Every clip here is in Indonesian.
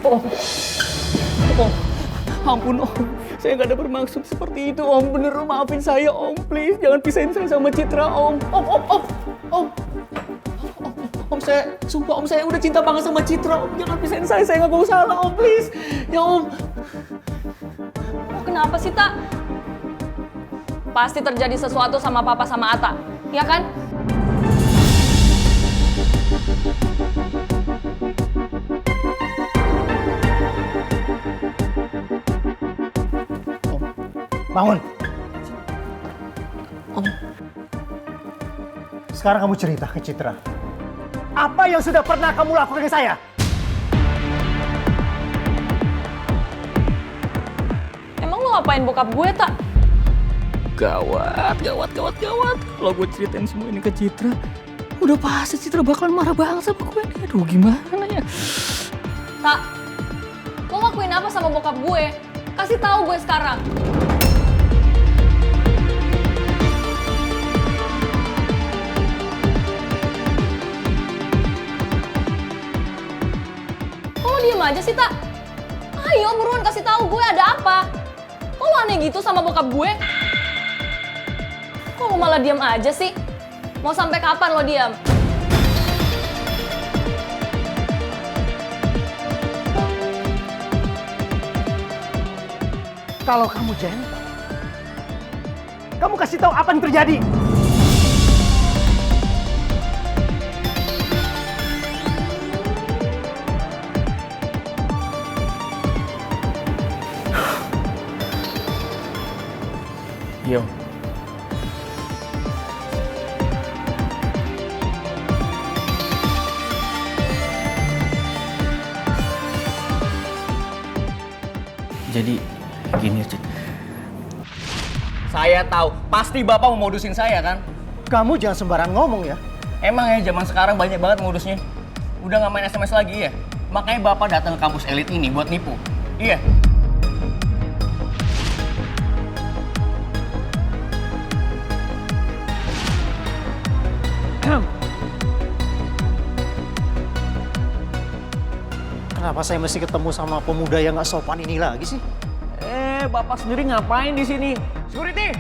Om. Om. Ampun Om. Saya nggak ada bermaksud seperti itu Om. Bener maafin saya Om. Please jangan pisahin saya sama Citra Om. Om. Om saya, sumpah Om saya udah cinta banget sama Citra Om. Jangan pisahin saya nggak mau salah Om. Please. Ya Om. Kenapa sih, Tak? Pasti terjadi sesuatu sama Papa sama Atta, ya kan? Bangun. Om. Sekarang kamu cerita ke Citra. Apa yang sudah pernah kamu lakukan ke saya? Emang lu ngapain bokap gue, Tak? Gawat. Kalau gue ceritain semua ini ke Citra, udah pasti Citra bakalan marah banget sama gue. Aduh gimana ya? Tak, lo lakuin apa sama bokap gue? Kasih tahu gue sekarang. Kok lo diem aja sih, Tak? Ayo buruan kasih tahu gue ada apa. Kok lo aneh gitu sama bokap gue? Kok lo malah diam aja sih? Mau sampai kapan lo diam? Kalau kamu Jen, kamu kasih tahu apa yang terjadi. Yo. Jadi gini, Cid. Saya tahu, pasti Bapak mau modusin saya kan? Kamu jangan sembarang ngomong ya. Emang ya zaman sekarang banyak banget modusnya. Udah nggak main SMS lagi ya? Makanya Bapak datang ke kampus elit ini buat nipu. Iya. Kenapa saya mesti ketemu sama pemuda yang nggak sopan ini lagi sih? Bapak sendiri ngapain di sini? Security!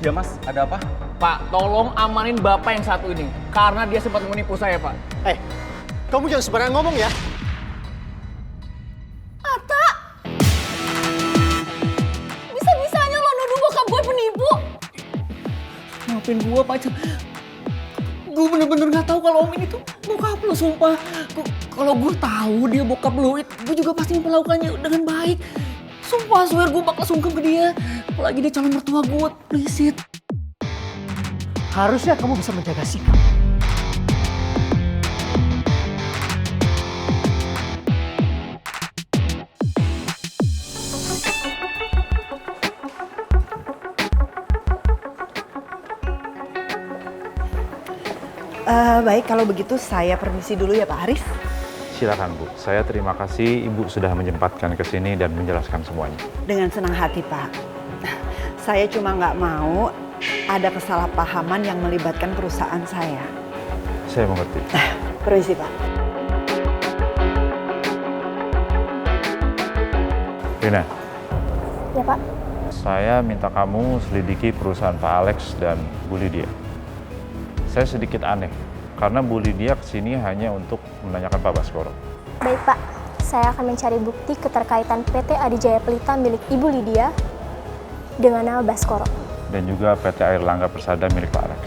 Ya Mas, ada apa? Pak, tolong amanin Bapak yang satu ini. Karena dia sempat menipu saya, Pak. Kamu jangan sembarang ngomong ya. Atta! Bisa-bisanya lo nuduh bokap gue penipu? Maafin gua, Pak. Gue bener-bener gak tahu kalau Om ini tuh bokap lo, sumpah. Kalau gue tahu dia bokap lo, gue juga pasti memperlakukannya dengan baik. Sumpah, swear gue bakal sungkem ke dia. Apalagi dia calon mertua gue, please it. Harusnya kamu bisa menjaga sikap. Baik, kalau begitu saya permisi dulu ya Pak Haris. Silakan Bu, saya terima kasih Ibu sudah menyempatkan ke sini dan menjelaskan semuanya. Dengan senang hati Pak. Saya cuma nggak mau ada kesalahpahaman yang melibatkan perusahaan saya. Saya mengerti. Permisi Pak. Rina. Ya Pak. Saya minta kamu selidiki perusahaan Pak Alex dan Bu Lydia. Saya sedikit aneh, karena Bu Lydia kesini hanya untuk menanyakan Pak Baskoro. Baik Pak, saya akan mencari bukti keterkaitan PT Adijaya Pelita milik Ibu Lydia dengan nama Baskoro. Dan juga PT Air Langga Persada milik Pak Alex.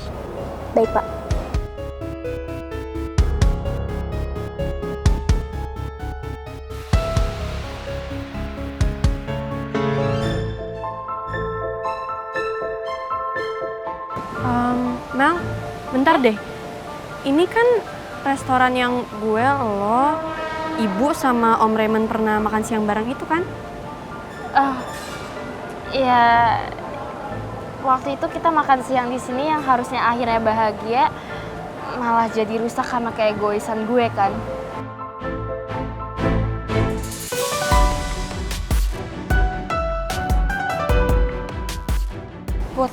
Baik Pak. Mel, bentar deh. Ini kan restoran yang gue, lo, Ibu sama Om Raymond pernah makan siang bareng itu kan? Ya, waktu itu kita makan siang di sini yang harusnya akhirnya bahagia, malah jadi rusak karena keegoisan gue kan. Put,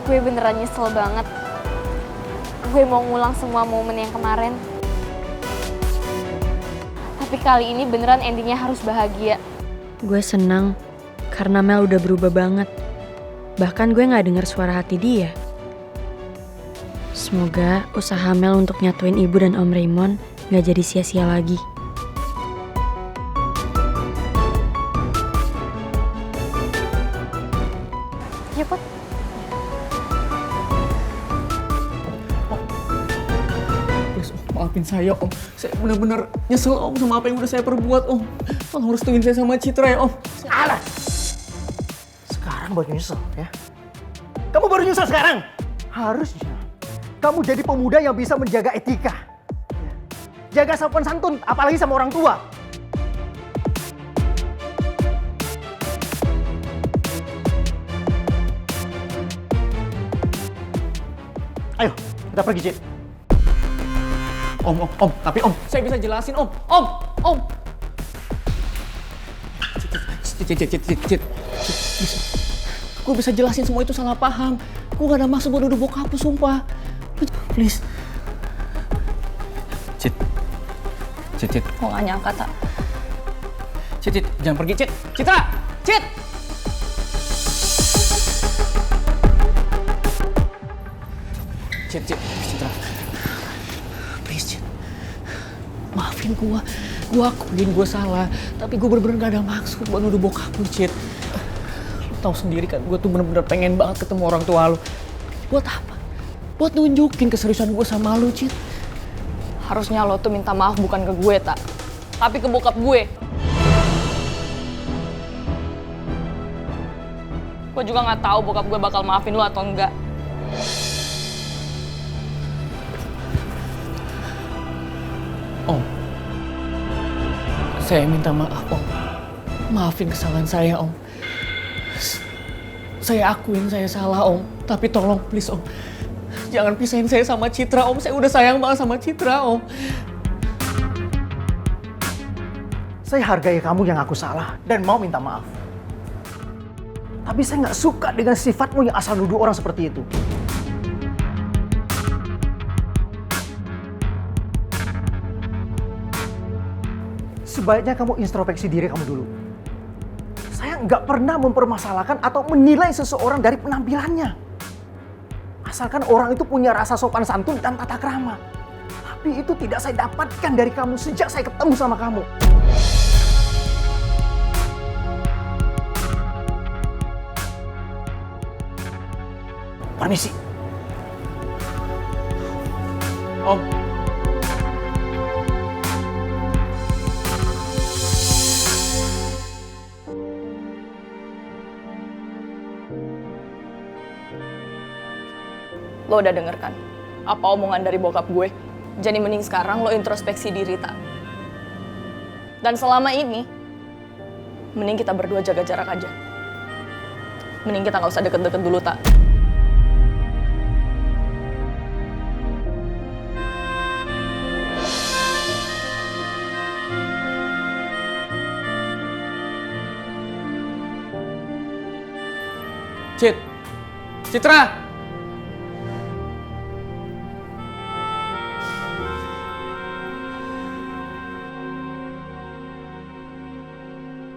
gue beneran nyesel banget. Gue mau ngulang semua momen yang kemarin. Tapi kali ini beneran endingnya harus bahagia. Gue senang karena Mel udah berubah banget. Bahkan gue gak dengar suara hati dia. Semoga usaha Mel untuk nyatuin ibu dan Om Raymond gak jadi sia-sia lagi. Ya, Put. Please, Om, maafin saya, Om. Saya benar-benar nyesel, Om, sama apa yang udah saya perbuat, Om. Tolong restuin saya sama Citra ya, Om. Alah! Sekarang baru nyesel, ya? Kamu baru nyesel sekarang? Harusnya kamu jadi pemuda yang bisa menjaga etika. Jaga sopan santun, apalagi sama orang tua. Ayo, kita pergi, Cid. Om, tapi Om, saya bisa jelasin, Om. Om. Cit. Gue bisa jelasin semua itu salah paham. Gue gak ada maksud buat nuduh bokap lu, sumpah. Please. Cit. Gue gak nyangka, Tak. Cit, jangan pergi, Cit. Citra! Cit! Citra. Please, Cit. Maafin gue. Gue akuin gue salah. Tapi gue bener-bener gak ada maksud buat nuduh bokap lu, Cit. Lu tau sendiri kan, gue tuh bener-bener pengen banget ketemu orang tua lu. Buat apa? Buat nunjukin keseriusan gue sama lu, Cit. Harusnya lo tuh minta maaf bukan ke gue, Tak. Tapi ke bokap gue. Gue juga gak tahu bokap gue bakal maafin lo atau enggak. Om, saya minta maaf, Om. Maafin kesalahan saya, Om. Saya akuin saya salah, Om. Tapi tolong, please, Om. Jangan pisahin saya sama Citra, Om. Saya udah sayang banget sama Citra, Om. Saya hargai kamu yang aku salah dan mau minta maaf. Tapi saya nggak suka dengan sifatmu yang asal nuduh orang seperti itu. Sebaiknya kamu introspeksi diri kamu dulu. Saya nggak pernah mempermasalahkan atau menilai seseorang dari penampilannya. Asalkan orang itu punya rasa sopan santun dan tata krama. Tapi itu tidak saya dapatkan dari kamu sejak saya ketemu sama kamu. Permisi. Om. Lo udah denger kan apa omongan dari bokap gue? Jadi mending sekarang lo introspeksi diri, Tak. Dan selama ini, mending kita berdua jaga jarak aja. Mending kita gak usah deket-deket dulu, Tak. Citra!